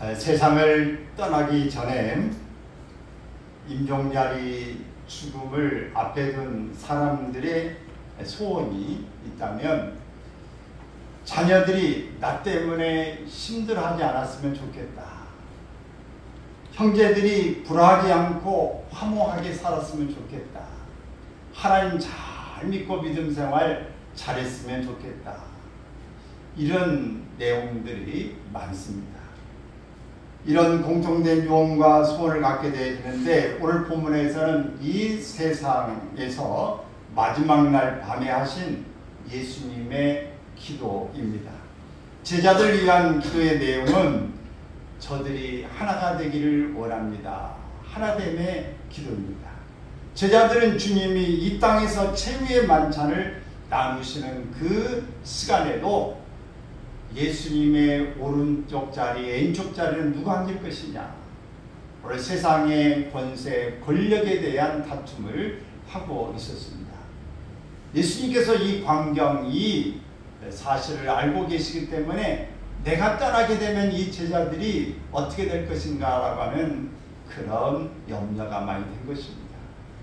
세상을 떠나기 전에 임종자리 죽음을 앞에 둔 사람들의 소원이 있다면 자녀들이 나 때문에 힘들어하지 않았으면 좋겠다. 형제들이 불화하지 않고 화목하게 살았으면 좋겠다. 하나님 잘 믿고 믿음 생활 잘했으면 좋겠다. 이런 내용들이 많습니다. 이런 공통된 유언과 소원을 갖게 되는데 오늘 본문에서는 이 세상에서 마지막 날 밤에 하신 예수님의 기도입니다. 제자들 위한 기도의 내용은 저들이 하나가 되기를 원합니다. 하나됨의 기도입니다. 제자들은 주님이 이 땅에서 최후의 만찬을 나누시는 그 시간에도 예수님의 오른쪽 자리, 왼쪽 자리는 누가 앉을 것이냐. 오늘 세상의 권세, 권력에 대한 다툼을 하고 있었습니다. 예수님께서 이 광경, 이 사실을 알고 계시기 때문에 내가 떠나게 되면 이 제자들이 어떻게 될 것인가 라고 하는 그런 염려가 많이 된 것입니다.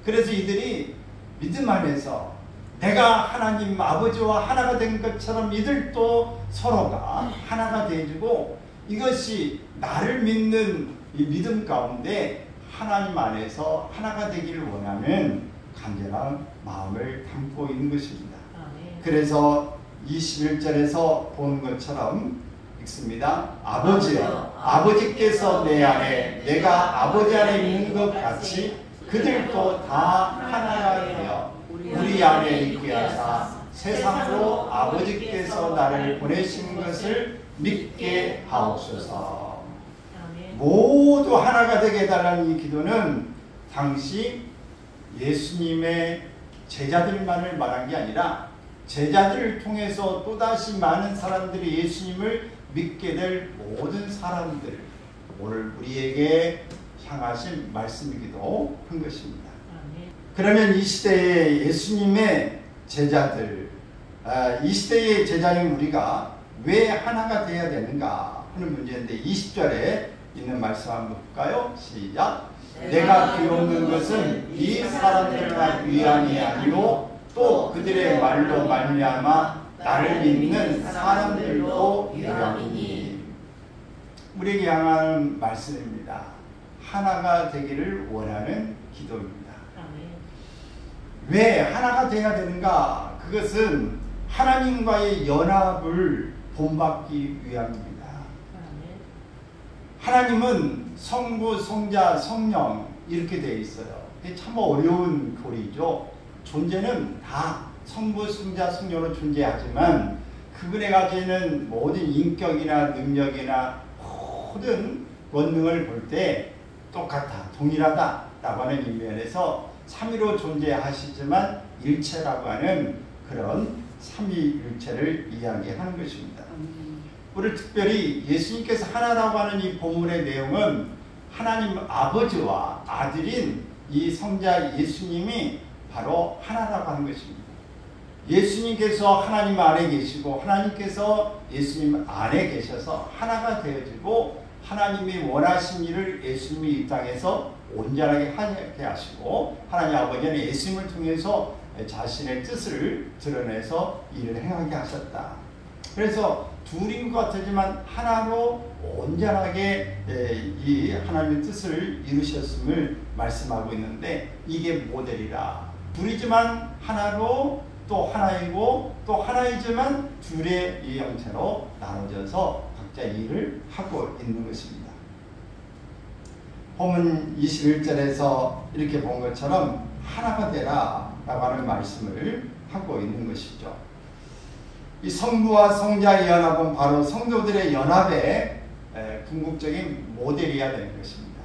그래서 이들이 믿음 안에서 내가 하나님 아버지와 하나가 된 것처럼 이들도 서로가 하나가 되어지고 이것이 나를 믿는 이 믿음 가운데 하나님 안에서 하나가 되기를 원하는 간절한 마음을 담고 있는 것입니다. 그래서 21절에서 본 것처럼 읽습니다. 아버지여, 아버지께서 내 안에 내가 아버지 안에 있는 것 같이 그들도 다 하나가 되어 우리 안에 있게 하사 세상으로 아버지께서 나를 보내신 것을 믿게 하옵소서. 모두 하나가 되게 해달라는 이 기도는 당시 예수님의 제자들만을 말한 게 아니라 제자들을 통해서 또다시 많은 사람들이 예수님을 믿게 될 모든 사람들, 오늘 우리에게 향하신 말씀이기도 한 것입니다. 그러면 이 시대의 예수님의 제자들, 이 시대의 제자인 우리가 왜 하나가 되어야 되는가 하는 문제인데 20절에 있는 말씀 한번 볼까요? 시작! 내가 비웃는 것은 이 사람들만 위함이 아니요 또 그들의 말로 말미암아 나를 믿는 사람들도 위함이니. 우리에게 향하는 말씀입니다. 하나가 되기를 원하는 기도입니다. 왜 하나가 되어야 되는가? 그것은 하나님과의 연합을 본받기 위함입니다. 하나님은 성부, 성자, 성령 이렇게 되어 있어요. 이게 참 어려운 교리죠. 존재는 다 성부, 성자, 성령으로 존재하지만 그분의 가지는 모든 인격이나 능력이나 모든 권능을 볼 때 똑같아, 동일하다라고 하는 의미에서 삼위로 존재하시지만 일체라고 하는 그런 삼위일체를 이야기하는 것입니다. 오늘 특별히 예수님께서 하나라고 하는 이 본문의 내용은 하나님 아버지와 아들인 이 성자 예수님이 바로 하나라고 하는 것입니다. 예수님께서 하나님 안에 계시고 하나님께서 예수님 안에 계셔서 하나가 되어지고 하나님이 원하신 일을 예수님이 이 땅에서 온전하게 하게 하시고 하나님 아버지는 예수님을 통해서 자신의 뜻을 드러내서 일을 행하게 하셨다. 그래서 둘인 것 같지만 하나로 온전하게 이 하나님의 뜻을 이루셨음을 말씀하고 있는데 이게 모델이라. 둘이지만 하나로 또 하나이고 또 하나이지만 둘의 이 형체로 나눠져서 각자 일을 하고 있는 것입니다. 본문 21절에서 이렇게 본 것처럼 하나가 되라 라고 하는 말씀을 하고 있는 것이죠. 이 성부와 성자의 연합은 바로 성도들의 연합의 궁극적인 모델이어야 되는 것입니다.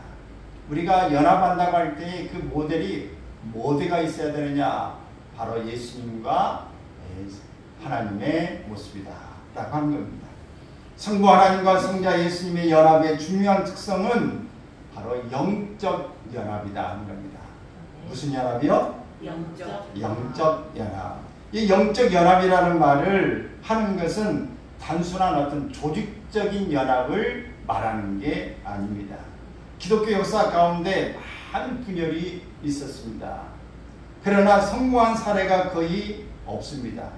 우리가 연합한다고 할 때 그 모델이 뭐가 있어야 되느냐? 바로 예수님과 하나님의 모습이다 라고 하는 겁니다. 성부 하나님과 성자 예수님의 연합의 중요한 특성은 바로 영적 연합이다 하는 겁니다. 무슨 연합이요? 영적 연합. 이 영적 연합이라는 말을 하는 것은 단순한 어떤 조직적인 연합을 말하는 게 아닙니다. 기독교 역사 가운데 많은 분열이 있었습니다. 그러나 성공한 사례가 거의 없습니다.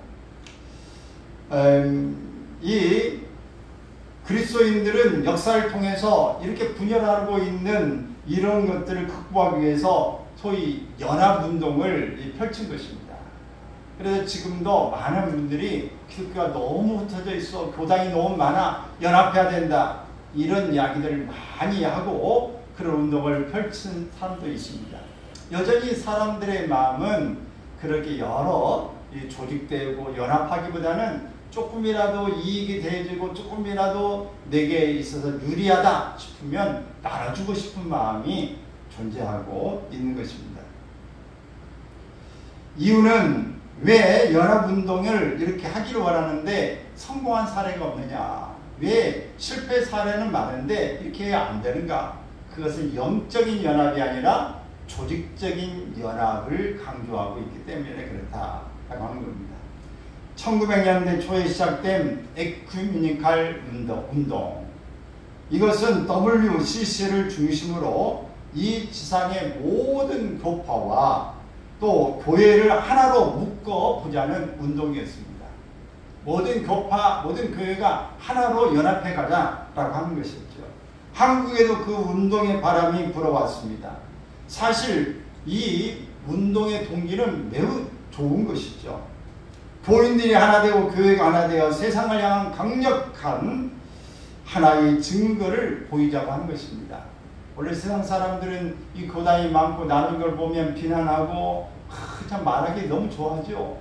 이 그리스도인들은 역사를 통해서 이렇게 분열하고 있는 이런 것들을 극복하기 위해서 소위 연합운동을 펼친 것입니다. 그래서 지금도 많은 분들이 기독교가 너무 흩어져 있어, 교단이 너무 많아, 연합해야 된다, 이런 이야기들을 많이 하고 그런 운동을 펼친 사람도 있습니다. 여전히 사람들의 마음은 그렇게 여러 조직되고 연합하기보다는 조금이라도 이익이 대해지고 조금이라도 내게 있어서 유리하다 싶으면 나눠주고 싶은 마음이 존재하고 있는 것입니다. 이유는 왜 연합운동을 이렇게 하기를 원하는데 성공한 사례가 없느냐, 왜 실패 사례는 많은데 이렇게 안 되는가? 그것은 영적인 연합이 아니라 조직적인 연합을 강조하고 있기 때문에 그렇다라고 하는 겁니다. 1900년대 초에 시작된 에큐메니칼 운동, 이것은 WCC를 중심으로 이 지상의 모든 교파와 또 교회를 하나로 묶어보자는 운동이었습니다. 모든 교파, 모든 교회가 하나로 연합해 가자라고 하는 것이었죠. 한국에도 그 운동의 바람이 불어왔습니다. 사실 이 운동의 동기는 매우 좋은 것이죠. 교인들이 하나 되고 교회가 하나 되어 세상을 향한 강력한 하나의 증거를 보이자고 하는 것입니다. 원래 세상 사람들은 이 교단이 많고 나눈 걸 보면 비난하고 참 말하기 너무 좋아하죠.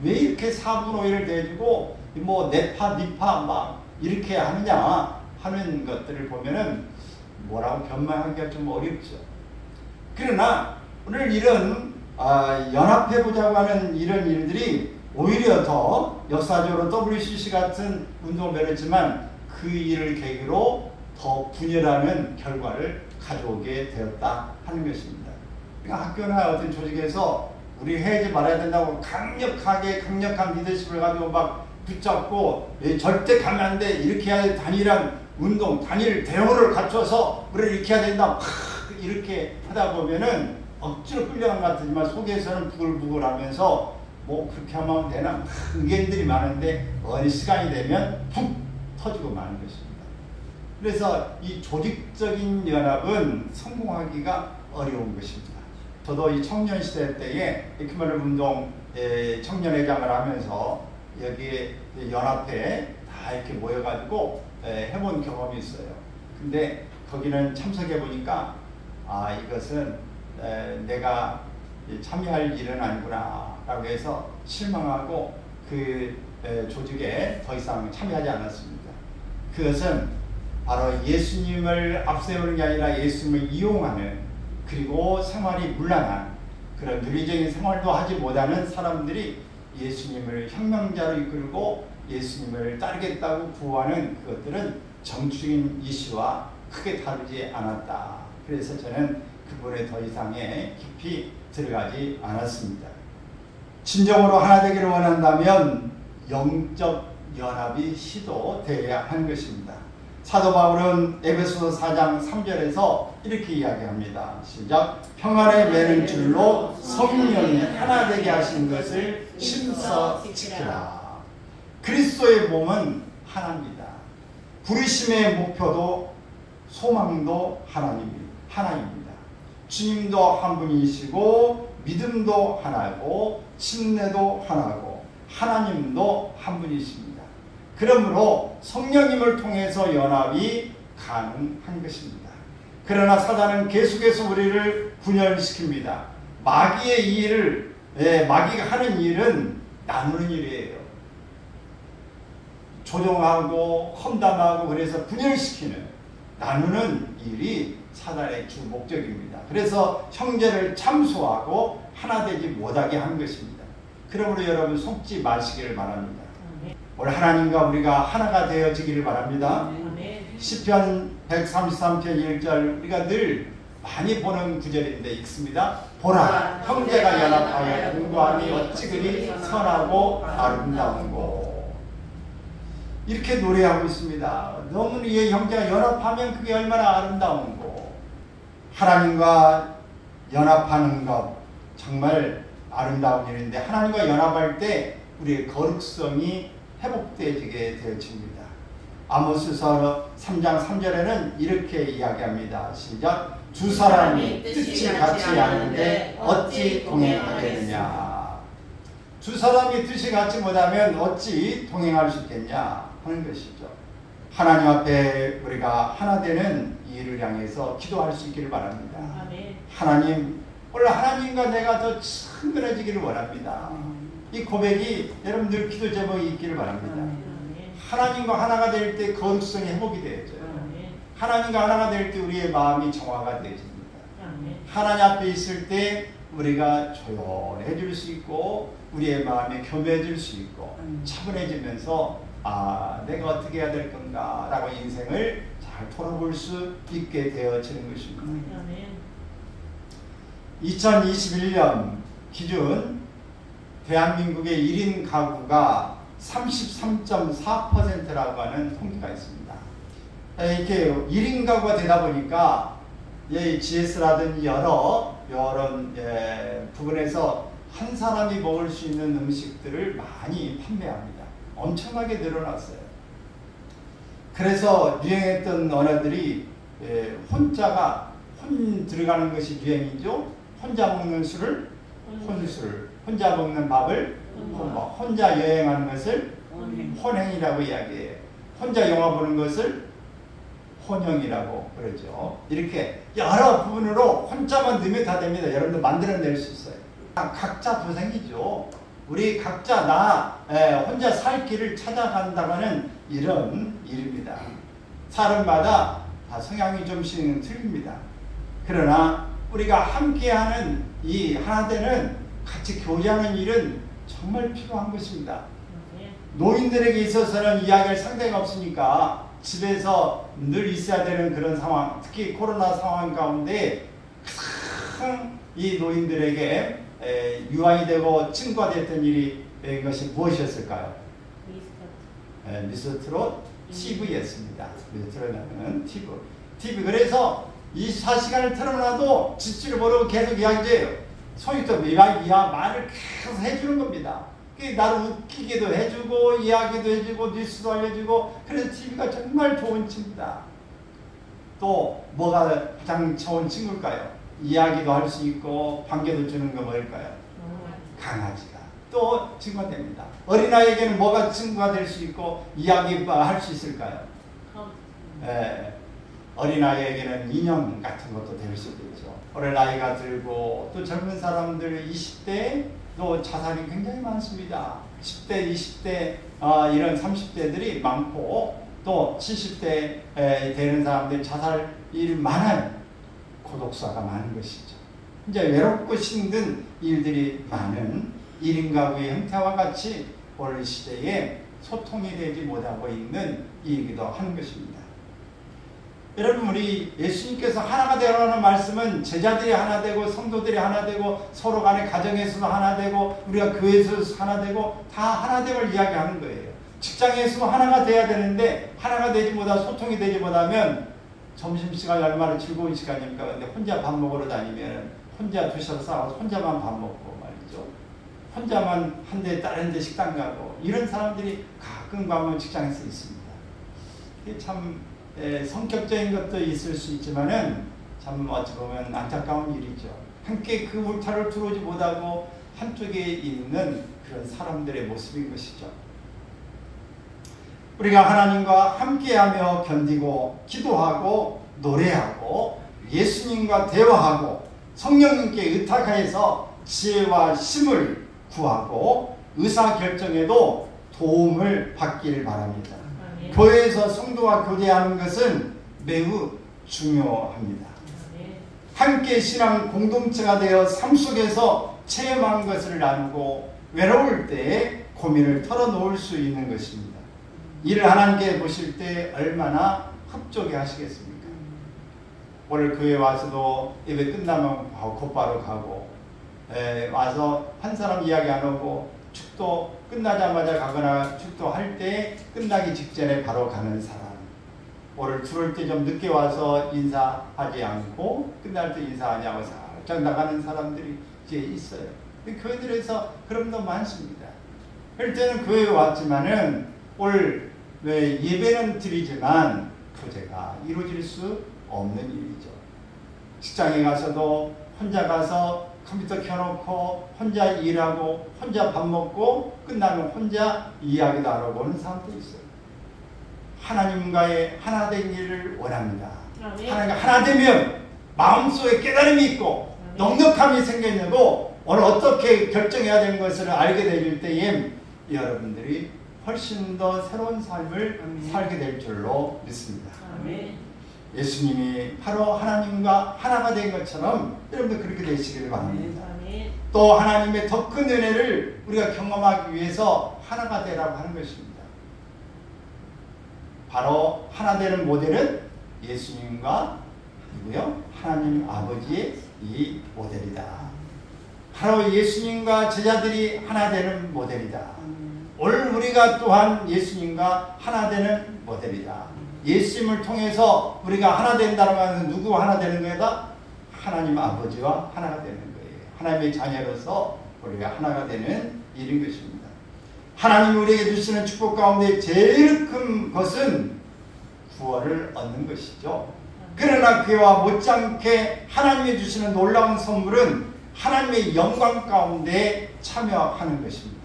왜 이렇게 4분 5일을 내주고 뭐 내파 니파 막 이렇게 하느냐 하는 것들을 보면은 뭐라고 변명하기가 좀 어렵죠. 그러나 오늘 이런 연합해보자고 하는 이런 일들이 오히려 더 역사적으로 WCC 같은 운동을 벌였지만 그 일을 계기로 더 분열하는 결과를 가져오게 되었다 하는 것입니다. 그러니까 학교나 어떤 조직에서 우리 해야지 말아야 된다고 강력한 리더십을 가지고 막 붙잡고 절대 가면 안 돼, 이렇게 해야 돼, 단일한 운동, 단일 대우를 갖춰서 우리를 이렇게 해야 된다, 이렇게 하다 보면은 억지로 끌려간 것 같지만 속에서는 부글부글 하면서 뭐 그렇게 하면 되나 의견들이 많은데 어느 시간이 되면 푹 터지고 마는 것입니다. 그래서 이 조직적인 연합은 성공하기가 어려운 것입니다. 저도 이 청년 시대 때에 에큐메니칼 운동 청년회장을 하면서 여기에 연합회에 다 이렇게 모여가지고 해본 경험이 있어요. 근데 거기는 참석해 보니까 이것은 내가 참여할 일은 아니구나 라고 해서 실망하고 그 조직에 더 이상 참여하지 않았습니다. 그것은 바로 예수님을 앞세우는 게 아니라 예수님을 이용하는, 그리고 생활이 문란한 그런 윤리적인 생활도 하지 못하는 사람들이 예수님을 혁명자로 이끌고 예수님을 따르겠다고 구호하는 그것들은 정치적인 이슈와 크게 다르지 않았다. 그래서 저는 그 부분에 더 이상의 깊이 들어가지 않았습니다. 진정으로 하나 되기를 원한다면 영적 연합이 시도되어야 하는 것입니다. 사도 바울은 에베소서 4장 3절에서 이렇게 이야기합니다. 시작. 평안에 매는 줄로 성령이 하나 되게 하신 것을 힘써 지키라. 그리스도의 몸은 하나입니다. 부르심의 목표도 소망도 하나입니다. 주님도 한 분이시고 믿음도 하나고 침례도 하나고 하나님도 한 분이십니다. 그러므로 성령님을 통해서 연합이 가능한 것입니다. 그러나 사단은 계속해서 우리를 분열시킵니다. 마귀의 일을, 마귀가 하는 일은 나누는 일이에요. 조종하고 험담하고 그래서 분열시키는, 나누는 일이 사단의 주 목적입니다. 그래서 형제를 참소하고 하나 되지 못하게 하는 것입니다. 그러므로 여러분 속지 마시기를 바랍니다. 오늘 하나님과 우리가 하나가 되어지기를 바랍니다. 시편 133편 1절 우리가 늘 많이 보는 구절인데 읽습니다. 보라, 형제가 연합하여 공부함이 어찌 그리 선하고 아름다운고. 이렇게 노래하고 있습니다. 너무 이 형제가 연합하면 그게 얼마나 아름다운고. 하나님과 연합하는 것 정말 아름다운 일인데 하나님과 연합할 때 우리의 거룩성이 회복되어지게 되어집니다. 아모스서 3장 3절에는 이렇게 이야기합니다. 시작. 두 사람이 뜻이 같지 않은데 어찌 동행하겠느냐. 두 사람이 뜻이 같지 못하면 어찌 동행할 수 있겠냐 하는 것이죠. 하나님 앞에 우리가 하나 되는 일을 향해서 기도할 수 있기를 바랍니다. 하나님, 오늘 하나님과 내가 더 친근해지기를 원합니다. 이 고백이 여러분들 기도 제목이 있기를 바랍니다. 하나님과 하나가 될 때 거룩성이 회복이 되어져요. 하나님과 하나가 될 때 우리의 마음이 정화가 되어집니다. 하나님 앞에 있을 때 우리가 조용해질 수 있고 우리의 마음이 겸해질 수 있고 차분해지면서 내가 어떻게 해야 될 건가 라고 인생을 잘 돌아볼 수 있게 되어지는 것입니다. 2021년 기준 대한민국의 1인 가구가 33.4%라고 하는 통계가 있습니다. 이렇게 1인 가구가 되다 보니까 GS라든지 여러 부분에서 한 사람이 먹을 수 있는 음식들을 많이 판매합니다. 엄청나게 늘어났어요. 그래서 유행했던 언어들이 혼 들어가는 것이 유행이죠. 혼자 먹는 술을 혼술, 혼자 먹는 밥을 혼밥, 혼자 여행하는 것을 혼행이라고 이야기해요. 혼자 영화 보는 것을 혼영이라고 그러죠. 이렇게 여러 부분으로 혼자만 넣으면 다 됩니다. 여러분들 만들어낼 수 있어요. 각자 도생이죠. 우리 각자 혼자 살 길을 찾아간다는 이런 일입니다. 사람마다 다 성향이 좀씩 틀립니다. 그러나 우리가 함께하는 이 하나되는 같이 교제하는 일은 정말 필요한 것입니다. 노인들에게 있어서는 이야기할 상대가 없으니까 집에서 늘 있어야 되는 그런 상황, 특히 코로나 상황 가운데 가장 이 노인들에게 유한이 되고 친구가 됐던 일이 것이 무엇이었을까요? 미스터트롯 TV였습니다. 미스터트롯은 TV. 그래서 24시간을 틀어놔도 지치를 모르고 계속 이야기해요. 소위도 말을 계속 해주는 겁니다. 나를 웃기기도 해주고 이야기도 해주고 뉴스도 알려주고 그래서 TV가 정말 좋은 친구다. 또 뭐가 가장 좋은 친구일까요? 이야기도 할 수 있고 반겨도 주는 거 뭘까요? 강아지가 또 친구가 됩니다. 어린아이에게는 뭐가 친구가 될 수 있고 이야기할 수 있을까요? 어린아이에게는 인형 같은 것도 될 수도 있죠. 올해 나이가 들고 또 젊은 사람들 20대 또 자살이 굉장히 많습니다. 10대, 20대 이런 30대들이 많고 또 70대 되는 사람들 자살일 만한 고독사가 많은 것이죠. 이제 외롭고 힘든 일들이 많은 1인 가구의 형태와 같이 오늘 시대에 소통이 되지 못하고 있는 일이기도 하는 것입니다. 여러분, 우리 예수님께서 하나가 되라는 말씀은 제자들이 하나 되고 성도들이 하나 되고 서로 간의 가정에서도 하나 되고 우리가 교회에서도 하나 되고 다 하나 됨을 이야기하는 거예요. 직장에서도 하나가 돼야 되는데 하나가 되지 못하고 소통이 되지 못하면 점심시간이 얼마나 즐거운 시간입니까? 근데 혼자 밥 먹으러 다니면 혼자 드셔서 싸워서 혼자만 밥 먹고 말이죠. 혼자만 한 대 다른 데 식당 가고 이런 사람들이 가끔 가면 직장에서 있습니다. 이게 참 성격적인 것도 있을 수 있지만은 참 어찌 보면 안타까운 일이죠. 함께 그 울타리를 들어오지 못하고 한쪽에 있는 그런 사람들의 모습인 것이죠. 우리가 하나님과 함께하며 견디고 기도하고 노래하고 예수님과 대화하고 성령님께 의탁하여서 지혜와 힘을 구하고 의사결정에도 도움을 받기를 바랍니다. 교회에서 성도와 교제하는 것은 매우 중요합니다. 함께 신앙 공동체가 되어 삶 속에서 체험한 것을 나누고 외로울 때 고민을 털어놓을 수 있는 것입니다. 이를 하나님께 보실 때 얼마나 협조게 하시겠습니까? 오늘 교회 와서도 예배 끝나면 곧바로 가고 와서 한 사람 이야기 안 하고 축도 끝나자마자 가거나 축도할 때 끝나기 직전에 바로 가는 사람. 오늘 들어올 때 좀 늦게 와서 인사하지 않고 끝날 때 인사하지 않고 살짝 나가는 사람들이 이제 있어요. 교회들에서 그런 거 많습니다. 그럴 때는 교회에 왔지만은 오늘 왜 예배는 드리지만 교제가 이루어질 수 없는 일이죠. 직장에 가서도 혼자 가서 컴퓨터 켜놓고 혼자 일하고 혼자 밥 먹고 끝나면 혼자 이야기도 안 하고 오는 사람도 있어요. 하나님과의 하나된 일을 원합니다. 하나님과 하나 되면 마음속에 깨달음이 있고 넉넉함이 생기고 오늘 어떻게 결정해야 되는 것을 알게 될 때에 여러분들이 훨씬 더 새로운 삶을 살게 될 줄로 믿습니다. 예수님이 바로 하나님과 하나가 된 것처럼 여러분들 그렇게 되시기를 바랍니다. 또 하나님의 더 큰 은혜를 우리가 경험하기 위해서 하나가 되라고 하는 것입니다. 바로 하나 되는 모델은 예수님과 누구요? 하나님 아버지의 이 모델이다. 바로 예수님과 제자들이 하나 되는 모델이다. 오늘 우리가 또한 예수님과 하나 되는 모델이다. 예수님을 통해서 우리가 하나 된다는 것은 누구와 하나 되는 거다? 하나님 아버지와 하나가 되는 거예요. 하나님의 자녀로서 우리가 하나가 되는 일인 것입니다. 하나님이 우리에게 주시는 축복 가운데 제일 큰 것은 구원을 얻는 것이죠. 그러나 그와 못지않게 하나님이 주시는 놀라운 선물은 하나님의 영광 가운데 참여하는 것입니다.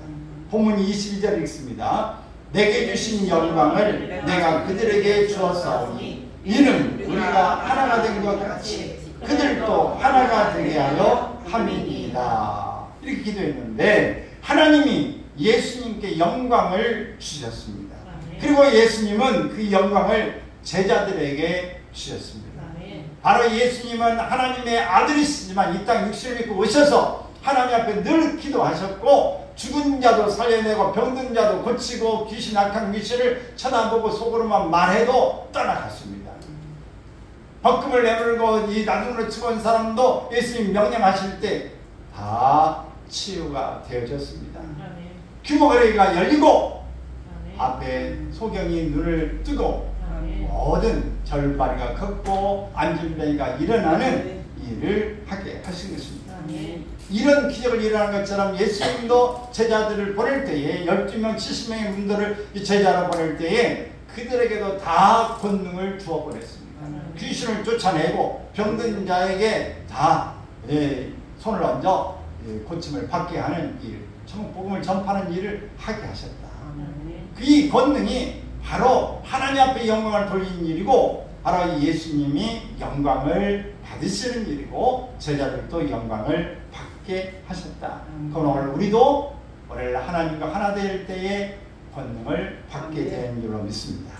본문 22절 읽습니다. 내게 주신 영광을 내가 그들에게 주었사오니 이는 우리가 하나가 된 것 같이 그들도 하나가 되게 하여 함이니이다. 이렇게 기도했는데 하나님이 예수님께 영광을 주셨습니다. 그리고 예수님은 그 영광을 제자들에게 주셨습니다. 바로 예수님은 하나님의 아들이시지만 이 땅 육신을 입고 오셔서 하나님 앞에 늘 기도하셨고 죽은 자도 살려내고 병든 자도 고치고 귀신 악한 귀신을 쳐다보고 속으로만 말해도 떠나갔습니다. 벗금을 내물고 이 나중으로 치고 사람도 예수님 명령하실 때 다 치유가 되어졌습니다. 규모거리가 열리고 앞에 소경이 눈을 뜨고 모든 절발이가 걷고 안진뱅이가 일어나는 일을 하게 하신 것입니다. 이런 기적을 일어나는 것처럼 예수님도 제자들을 보낼 때에 12명 70명의 분들을 제자로 보낼 때에 그들에게도 다 권능을 주어 보냈습니다. 귀신을 쫓아내고 병든 자에게 다 손을 얹어 고침을 받게 하는 일, 복음을 전파하는 일을 하게 하셨다. 그 권능이 바로 하나님 앞에 영광을 돌리는 일이고 바로 예수님이 영광을 받으시는 일이고 제자들도 영광을 받게 하셨다. 그럼 오늘 우리도 오늘 하나님과 하나 될 때에 권능을 받게 된 줄로 믿습니다.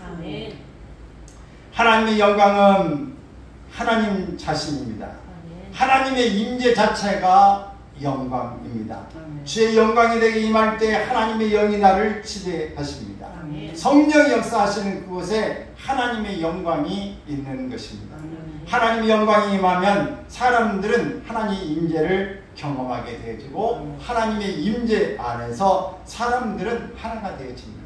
하나님의 영광은 하나님 자신입니다. 하나님의 임재 자체가 영광입니다. 주의 영광이 내게 임할 때 하나님의 영이 나를 지배하십니다. 성령이 역사하시는 그곳에 하나님의 영광이 있는 것입니다. 하나님의 영광이 임하면 사람들은 하나님의 임재를 경험하게 되어지고 하나님의 임재 안에서 사람들은 하나가 되어집니다.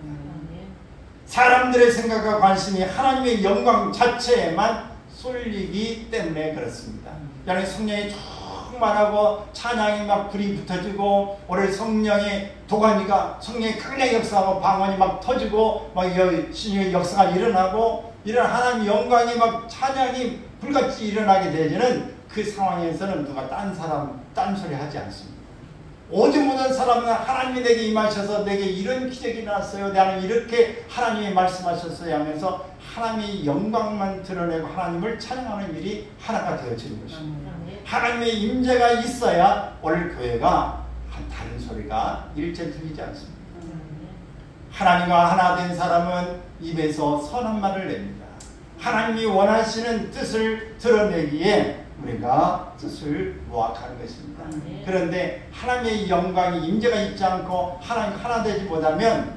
사람들의 생각과 관심이 하나님의 영광 자체에만 쏠리기 때문에 그렇습니다. yani 성령이 충만하고 찬양이 막 불이 붙어지고 오늘 성령의 도가니가 성령의 강력히 역사하고 방언이 막 터지고 막 신의 역사가 일어나고 이런 하나님의 영광이 막 찬양이 불같이 일어나게 되지는 그 상황에서는 누가 딴 소리 하지 않습니다. 오직 모든 사람은 하나님이 내게 임하셔서 내게 이런 기적이 났어요. 나는 이렇게 하나님이 말씀하셨어요 하면서 하나님의 영광만 드러내고 하나님을 찬양하는 일이 하나가 되어지는 것입니다. 하나님의 임재가 있어야 오늘 교회가 다른 소리가 일체 들리지 않습니다. 하나님과 하나 된 사람은 입에서 선한 말을 냅니다. 하나님이 원하시는 뜻을 드러내기에 우리가 뜻을 모악하는 것입니다. 그런데 하나님의 영광이 임재가 있지 않고 하나님 하나 되지 못하면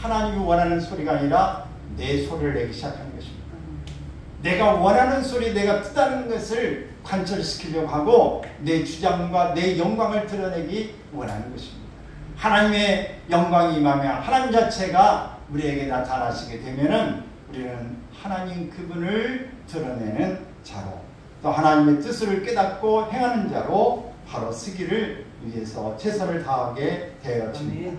하나님이 원하는 소리가 아니라 내 소리를 내기 시작하는 것입니다. 내가 원하는 소리, 내가 뜻하는 것을 관철시키려고 하고 내 주장과 내 영광을 드러내기 원하는 것입니다. 하나님의 영광이 임하며 하나님 자체가 우리에게 나타나시게 되면은 우리는 하나님 그분을 드러내는 자로, 또 하나님의 뜻을 깨닫고 행하는 자로 바로 서기를 위해서 최선을 다하게 되어집니다.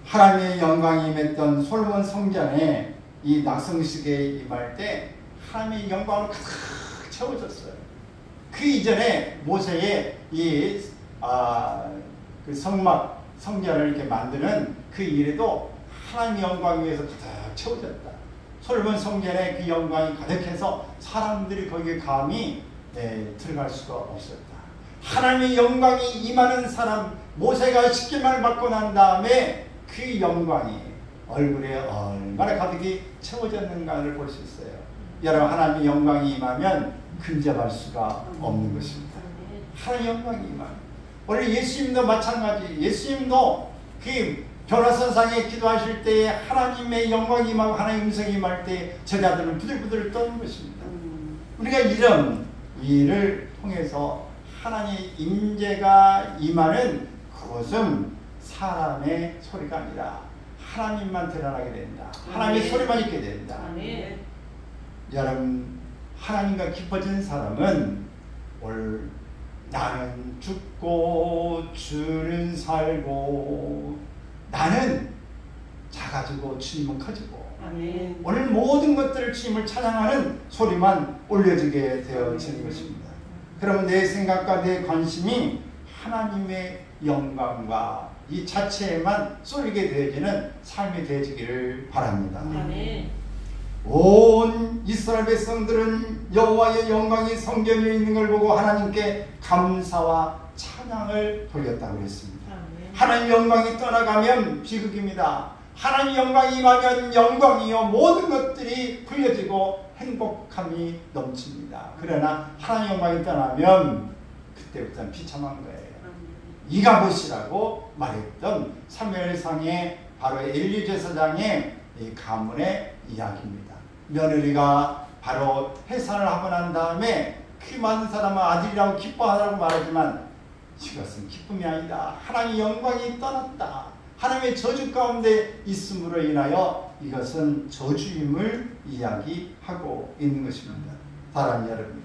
하나님의 영광이 임했던 솔로몬 성전에 이 낙성식에 임할 때 하나님의 영광으로 가득 채워졌어요. 그 이전에 모세의 그 성막 성전을 이렇게 만드는 그 일에도 하나님의 영광 위에서 가득 채워졌다. 솔로몬 성전에 그 영광이 가득해서 사람들이 거기에 감히 들어갈 수가 없었다. 하나님의 영광이 임하는 사람, 모세가 십계명을 받고 난 다음에 그 영광이 얼굴에 얼마나 가득히 채워졌는가를 볼 수 있어요. 여러분, 하나님의 영광이 임하면 근접할 수가 없는 것입니다. 하나님의 영광이 임하면. 오늘 예수님도 마찬가지. 예수님도 그 변화선상에 기도하실 때에 하나님의 영광이 임하고 하나님의 음성이 임할 때 제자들은 부들부들 떠는 것입니다. 우리가 이런 일을 통해서 하나님의 임재가 임하는 그것은 사람의 소리가 아니라 하나님만 드러나게 된다. 하나님의 소리만 있게 된다. 여러분, 하나님과 깊어진 사람은 오늘 나는 죽고 주는 살고 나는 작아지고 주님은 커지고 아멘. 오늘 모든 것들을 주님을 찬양하는 소리만 올려지게 되어지는 것입니다. 그러면 내 생각과 내 관심이 하나님의 영광과 이 자체에만 쏠리게 되어지는 삶이 되어지기를 바랍니다. 아멘. 온 이스라엘 백성들은 여호와의 영광이 성전에 있는 걸 보고 하나님께 감사와 찬양을 돌렸다고 했습니다. 하나님 영광이 떠나가면 비극입니다. 하나님 영광이 임하면 영광이요 모든 것들이 풀려지고 행복함이 넘칩니다. 그러나 하나님 영광이 떠나면 그때부터는 비참한 거예요. 이가봇이라고 말했던 사무엘상의 바로 엘리 제사장의 이 가문의 이야기입니다. 며느리가 바로 해산을 하고 난 다음에 그 많은 사람은 아들이라고 기뻐하라고 말하지만 이것은 기쁨이 아니다. 하나님의 영광이 떠났다. 하나님의 저주 가운데 있음으로 인하여 이것은 저주임을 이야기하고 있는 것입니다. 사랑하는 여러분,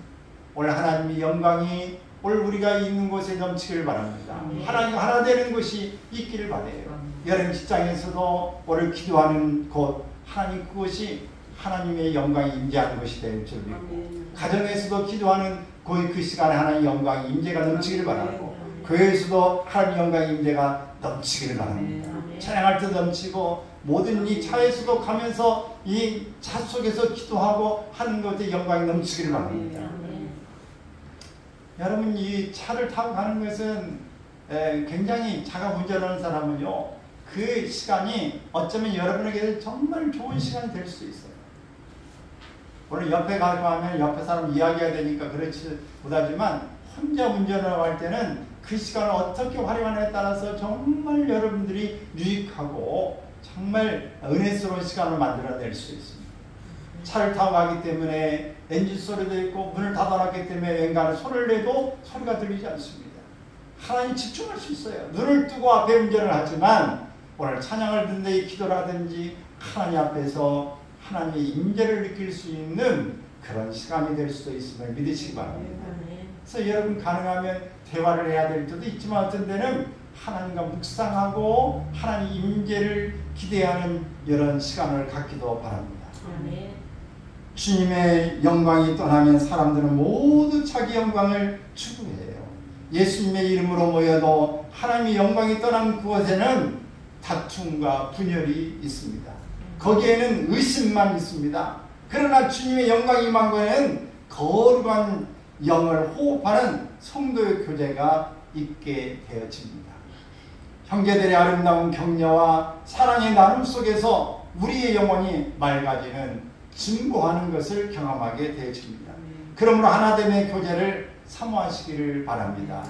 오늘 하나님의 영광이 오늘 우리가 있는 곳에 넘치기를 바랍니다. 하나님과 하나 되는 것이 있기를 바라요. 여러분 직장에서도 오늘 기도하는 곳, 하나님 그것이 하나님의 영광이 임재하는 것이 될 줄 믿고, 가정에서도 기도하는 그 시간에 하나님의 영광이 임재가 넘치기를 바라고, 교회에서도 하나님의 영광의 임재가 넘치기를 바랍니다. 찬양할 때 넘치고, 모든 이 차에서도 가면서 이 차 속에서 기도하고 하는 것에 영광이 넘치기를 바랍니다. 여러분, 이 차를 타고 가는 것은 굉장히 차가 운전하는 사람은요, 그 시간이 어쩌면 여러분에게 정말 좋은 시간이 될 수 있어요. 오늘 옆에 가고 하면 옆에 사람 이야기해야 되니까 그렇지 못하지만, 혼자 운전을 할 때는 그 시간을 어떻게 활용하느냐에 따라서 정말 여러분들이 유익하고 정말 은혜스러운 시간을 만들어낼 수 있습니다. 차를 타고 가기 때문에 엔진 소리도 있고 문을 닫아놨기 때문에 왠가는 소리를 내도 소리가 들리지 않습니다. 하나님 집중할 수 있어요. 눈을 뜨고 앞에 운전을 하지만 오늘 찬양을 듣는데 기도를 하든지 하나님 앞에서 하나님의 임재를 느낄 수 있는 그런 시간이 될 수도 있음을 믿으시기 바랍니다. 그래서 여러분 가능하면 대화를 해야 될 때도 있지만 어떤 때는 하나님과 묵상하고 하나님 임재를 기대하는 이런 시간을 갖기도 바랍니다. 주님의 영광이 떠나면 사람들은 모두 자기 영광을 추구해요. 예수님의 이름으로 모여도 하나님의 영광이 떠난 그곳에는 다툼과 분열이 있습니다. 거기에는 의심만 있습니다. 그러나 주님의 영광이 임한 것에는 거룩한 영을 호흡하는 성도의 교제가 있게 되어집니다. 형제들의 아름다운 격려와 사랑의 나눔 속에서 우리의 영혼이 맑아지는 증거하는 것을 경험하게 되어집니다. 그러므로 하나됨의 교제를 사모하시기를 바랍니다.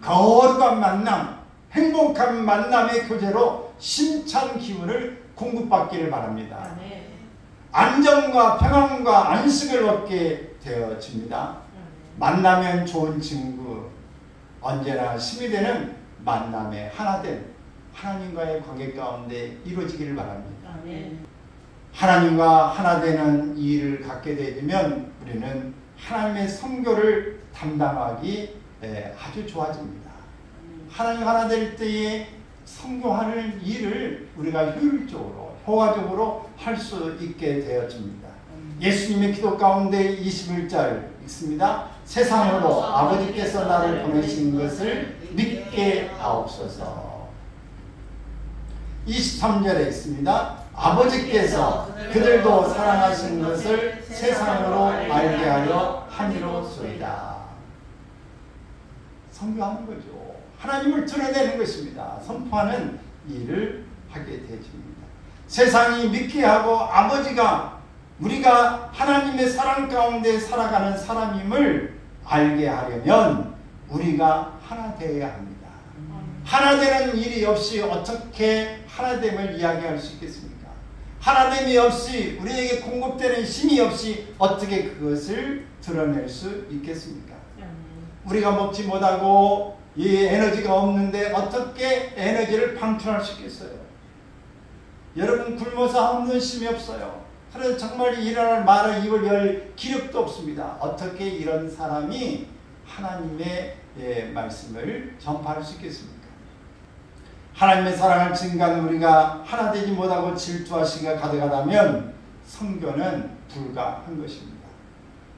거룩한 만남, 행복한 만남의 교제로 심찬 기운을 공급받기를 바랍니다. 안정과 평안과 안식을 얻게 되어집니다. 만나면 좋은 친구, 언제나 힘이 되는 만남에 하나된 하나님과의 관계 가운데 이루어지기를 바랍니다. 하나님과 하나 되는 이 일을 갖게 되면 우리는 하나님의 선교를 담당하기 아주 좋아집니다. 하나님 하나 될 때에 선교하는 일을 우리가 효율적으로 효과적으로 할 수 있게 되어집니다. 예수님의 기도 가운데 21절 읽습니다. 세상으로 아버지께서 나를 보내신 것을 믿게 하옵소서. 23절에 있습니다. 아버지께서 그들도 사랑하신 것을 세상으로 알게 하려 함이로소이다. 선교하는 거죠. 하나님을 드러내는 것입니다. 선포하는 일을 하게 되십니다. 세상이 믿게 하고 아버지가 우리가 하나님의 사랑 가운데 살아가는 사람임을 알게 하려면 우리가 하나 되어야 합니다. 하나 되는 일이 없이 어떻게 하나됨을 이야기할 수 있겠습니까? 하나됨이 없이 우리에게 공급되는 힘이 없이 어떻게 그것을 드러낼 수 있겠습니까? 우리가 먹지 못하고 이 에너지가 없는데 어떻게 에너지를 방출할 수 있겠어요? 여러분 굶어서 아무런 힘이 없어요. 그래서 정말 일어날 말을 입을 열 기력도 없습니다. 어떻게 이런 사람이 하나님의 말씀을 전파할 수 있겠습니까? 하나님의 사랑을 증거하는 우리가 하나 되지 못하고 질투와 시기가 가득하다면 선교는 불가한 것입니다.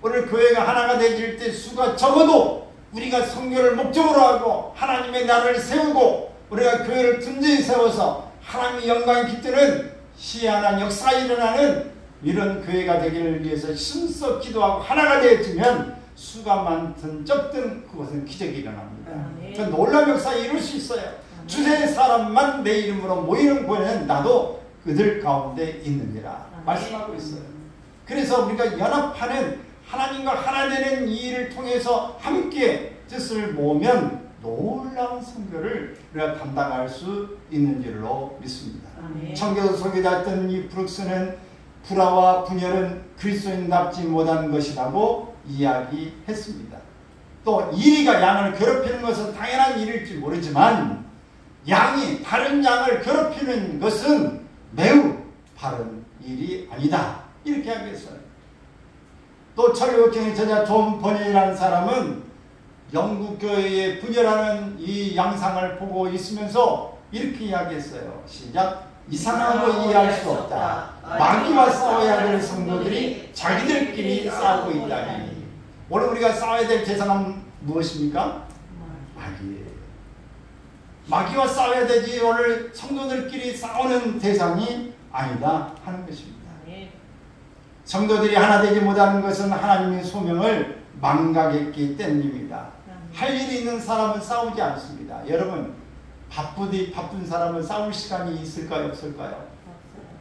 오늘 교회가 하나가 되질 때 수가 적어도 우리가 선교를 목적으로 하고 하나님의 나라를 세우고 우리가 교회를 든든히 세워서 하나님의 영광이 깃드는 시한한 역사가 일어나는 이런 교회가 되기를 위해서 신속 기도하고 하나가 되어지면 수가 많든 적든 그것은 기적이 일어납니다. 그 놀라운 역사가 이룰 수 있어요. 두세 사람만 내 이름으로 모이는 교회는 나도 그들 가운데 있느니라 말씀하고 있어요. 그래서 우리가 연합하는 하나님과 하나 되는 이 일을 통해서 함께 뜻을 모으면 놀라운 선교를 우리가 담당할 수 있는 줄로 믿습니다. 청교도 설교자였던 이 브룩스는 불화와 분열은 그리스도인답지 못한 것이라고 이야기했습니다. 또 이리가 양을 괴롭히는 것은 당연한 일일지 모르지만 양이 다른 양을 괴롭히는 것은 매우 바른 일이 아니다. 이렇게 하겠어요. 또 철교경의 저자 존 버니라는 사람은 영국교회의 분열하는 이 양상을 보고 있으면서 이렇게 이야기했어요. 시작. 이상하고 이해할 수 없다. 마귀와 싸워야 될 성도들이 자기들끼리 싸우고 있다니. 오늘 우리가 싸워야 될 대상은 무엇입니까? 마귀예요. 마귀와 싸워야 되지 오늘 성도들끼리 싸우는 대상이 아니다 하는 것입니다. 성도들이 하나 되지 못하는 것은 하나님의 소명을 망각했기 때문입니다. 할 일이 있는 사람은 싸우지 않습니다. 여러분 바쁜 사람은 싸울 시간이 있을까요? 없을까요?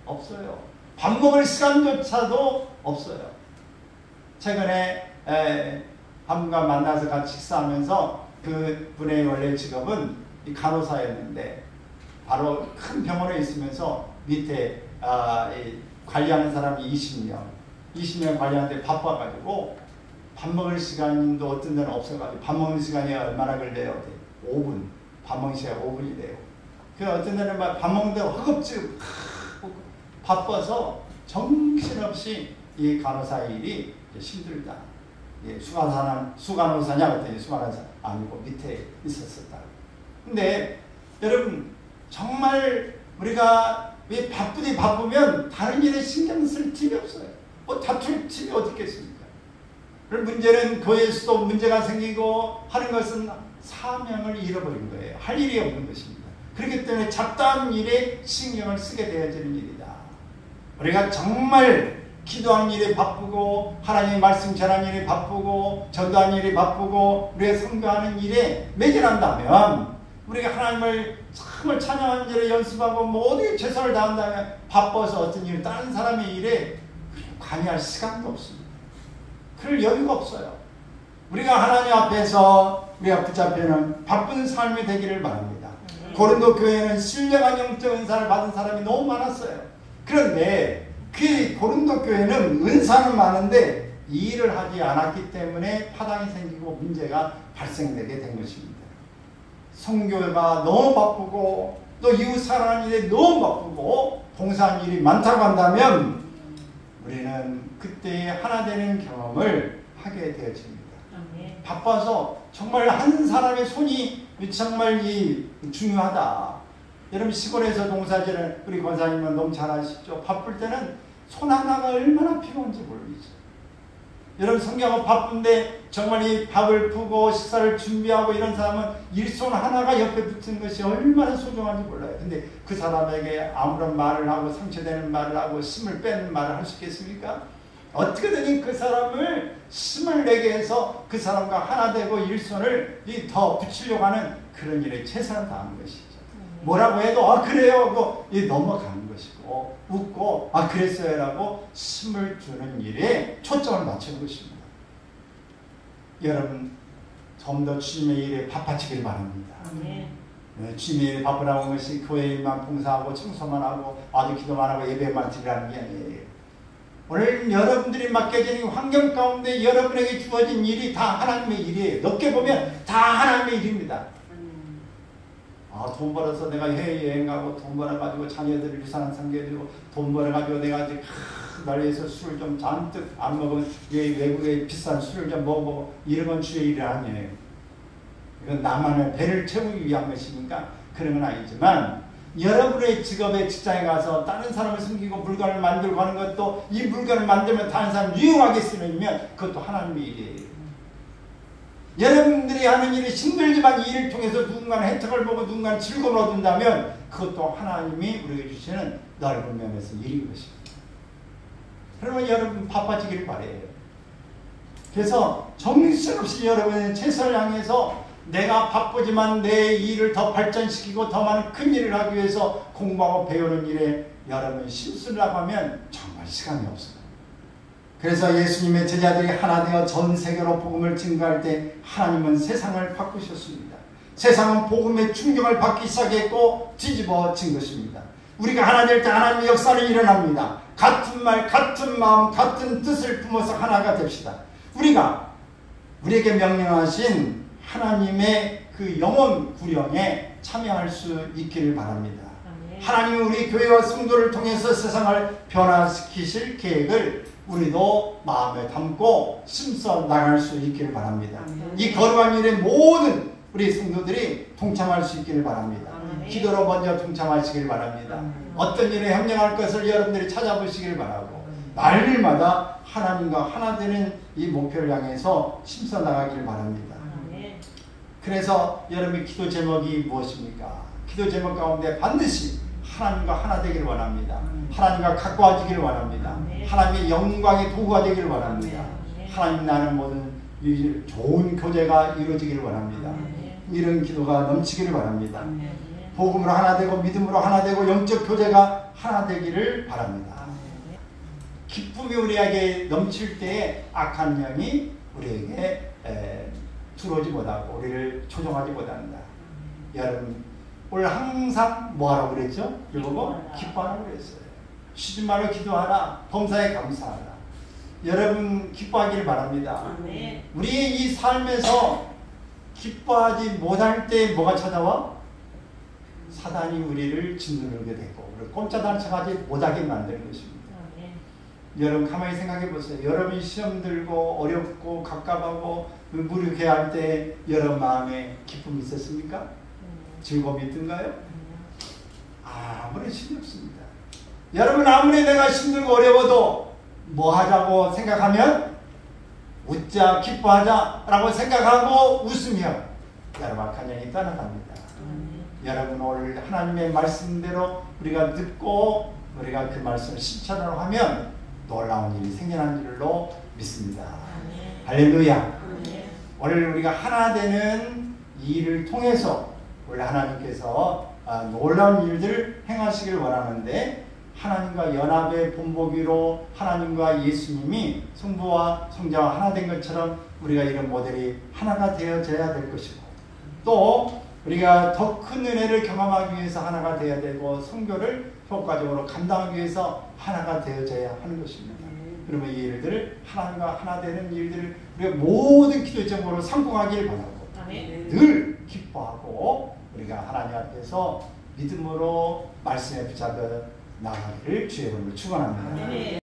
없어요. 밥 먹을 시간조차도 없어요. 최근에 한 분과 만나서 같이 식사하면서 그 분의 원래 직업은 간호사였는데 바로 큰 병원에 있으면서 밑에 관리하는 사람이 20년 관리하는데 바빠가지고 밥 먹을 시간도 어떤 데는 없어가지고 밥 먹는 시간이 얼마나 걸려요? 5분. 밥 먹는 시간이 5분이 돼요. 그 어떤 데는 막 밥 먹는데 허겁지겁 바빠서 정신없이 이 간호사 일이 힘들다. 예, 수간호사냐 그랬더니 수간호사 아니고 밑에 있었었다. 근데 여러분 정말 우리가 왜 바쁘면 다른 일에 신경 쓸 틈이 없어요. 뭐 다툴 틈이 어디 있겠습니까? 그런 문제는 교회에서도 문제가 생기고 하는 것은 사명을 잃어버린 거예요. 할 일이 없는 것입니다. 그렇기 때문에 잡다한 일에 신경을 쓰게 되어지는 일이다. 우리가 정말 기도하는 일에 바쁘고 하나님의 말씀 전하는 일에 바쁘고 전도하는 일에 바쁘고 우리가 선교하는 일에 매진한다면 우리가 하나님을 정말 찬양하는 일에 연습하고 모든 최선을 다한다면 바빠서 어떤 일 다른 사람의 일에 관여할 시간도 없습니다. 그럴 여유가 없어요. 우리가 하나님 앞에서 우리가 붙잡히는 바쁜 삶이 되기를 바랍니다. 고린도 교회는 신령한 영적 은사를 받은 사람이 너무 많았어요. 그런데 그 고린도 교회는 은사는 많은데 이 일을 하지 않았기 때문에 파당이 생기고 문제가 발생되게 된 것입니다. 선교가 너무 바쁘고 또 이웃 사랑하는 일에 너무 바쁘고 봉사하는 일이 많다고 한다면 우리는 그때 하나 되는 경험을 하게 되어집니다. 바빠서 정말 한 사람의 손이 정말 중요하다. 여러분 시골에서 농사지는 우리 권사님은 너무 잘 아시죠? 바쁠 때는 손 하나가 얼마나 필요한지 모르죠. 여러분 성경은 바쁜데 정말 이 밥을 푸고 식사를 준비하고 이런 사람은 일손 하나가 옆에 붙은 것이 얼마나 소중한지 몰라요. 근데 그 사람에게 아무런 말을 하고 상처되는 말을 하고 심을 빼는 말을 할 수 있겠습니까? 어떻게든 그 사람을 심을 내게 해서 그 사람과 하나 되고 일손을 더 붙이려고 하는 그런 일에 최선을 다하는 것이죠. 뭐라고 해도 그래요 하고 넘어가는 것이고 웃고 그랬어요 라고 힘을 주는 일에 초점을 맞추는 것입니다. 여러분 좀 더 주님의 일에 바빠지길 바랍니다. 주님의 일에 바쁘라는 것이 교회만 봉사하고 청소만 하고 아주 기도만 하고 예배만 드리라는 게 아니에요. 오늘 여러분들이 맡겨진 환경 가운데 여러분에게 주어진 일이 다 하나님의 일이에요. 넓게 보면 다 하나님의 일입니다. 돈 벌어서 내가 해외 여행 가고 돈 벌어가지고 자녀들을 유산을 상기해주고 돈 벌어가지고 내가 이제 나라에서 술을 좀 잔뜩 안 먹으면 외국의 비싼 술을 좀 먹어보고 이런 건 주의 일이 아니에요. 이건 나만의 배를 채우기 위한 것이니까 그런 건 아니지만 여러분의 직업에 직장에 가서 다른 사람을 숨기고 물건을 만들고 하는 것도 이 물건을 만들면 다른 사람 유용하게 쓰면 그것도 하나님의 일이에요. 여러분들이 하는 일이 힘들지만 이 일을 통해서 누군가는 혜택을 보고 누군가는 즐거움을 얻는다면 그것도 하나님이 우리에게 주시는 넓은 면에서 일인 것입니다. 그러면 여러분 바빠지길 바라요. 그래서 정신없이 여러분의 최선을 향해서 내가 바쁘지만 내 일을 더 발전시키고 더 많은 큰 일을 하기 위해서 공부하고 배우는 일에 여러분이 힘쓰려고 하면 정말 시간이 없어요. 그래서 예수님의 제자들이 하나 되어 전 세계로 복음을 증거할 때 하나님은 세상을 바꾸셨습니다. 세상은 복음의 충격을 받기 시작했고 뒤집어진 것입니다. 우리가 하나 될 때 하나님의 역사는 일어납니다. 같은 말, 같은 마음, 같은 뜻을 품어서 하나가 됩시다. 우리에게 명령하신 하나님의 그 영원 구령에 참여할 수 있기를 바랍니다. 하나님이 우리 교회와 성도를 통해서 세상을 변화시키실 계획을 우리도 마음에 담고 심써 나갈 수 있기를 바랍니다. 이 거룩한 일에 모든 우리 성도들이 동참할 수 있기를 바랍니다. 기도로 먼저 동참하시길 바랍니다. 어떤 일에 협력할 것을 여러분들이 찾아보시길 바라고 날마다 하나님과 하나 되는 이 목표를 향해서 심써 나가기를 바랍니다. 그래서 여러분의 기도 제목이 무엇입니까? 기도 제목 가운데 반드시 하나님과 하나 되기를 원합니다. 하나님과 가까워지기를 원합니다. 하나님의 영광의 도구가 되기를 원합니다. 하나님 나는 모든 좋은 교제가 이루어지기를 원합니다. 이런 기도가 넘치기를 바랍니다. 복음으로 하나 되고 믿음으로 하나 되고 영적 교제가 하나 되기를 바랍니다. 기쁨이 우리에게 넘칠 때에 악한 영이 우리에게 들어오지 못하고 우리를 조종하지 못한다. 여러분 오늘 항상 뭐하라고 그랬죠? 이거 기뻐하라고 그랬어요. 쉬지 말고 기도하라. 범사에 감사하라. 여러분 기뻐하기를 바랍니다. 우리의 이 삶에서 기뻐하지 못할 때 뭐가 찾아와? 사단이 우리를 짓누르게 되고 우리를 꼼짝달싹하지 못하게 만드는 것입니다. 여러분 가만히 생각해 보세요. 여러분이 시험 들고 어렵고 갑갑하고 무력해 할 때 여러분 마음에 기쁨이 있었습니까? 즐거움이 있던가요? 아무런 힘이 없습니다. 여러분 아무리 내가 힘들고 어려워도 뭐 하자고 생각하면 웃자 기뻐하자 라고 생각하고 웃으면 여러분 악한 영이 떠나갑니다. 여러분 오늘 하나님의 말씀대로 우리가 듣고 우리가 그 말씀을 실천하려고 하면 놀라운 일이 생겨난 줄로 믿습니다. 할렐루야. 오늘 우리가 하나 되는 이 일을 통해서 우리 하나님께서 놀라운 일들을 행하시길 원하는데 하나님과 연합의 본보기로 하나님과 예수님이 성부와 성자와 하나 된 것처럼 우리가 이런 모델이 하나가 되어져야 될 것이고 또 우리가 더 큰 은혜를 경험하기 위해서 하나가 되어야 되고 선교를 효과적으로 감당하기 위해서 하나가 되어져야 하는 것입니다. 그러면 이 일들을 하나님과 하나 되는 일들을 우리가 모든 기도 제목으로 성공하기를 바라고 늘 기뻐하고 우리가 하나님 앞에서 믿음으로 말씀에 붙잡혀 나가기를 주의 이름으로 축원합니다.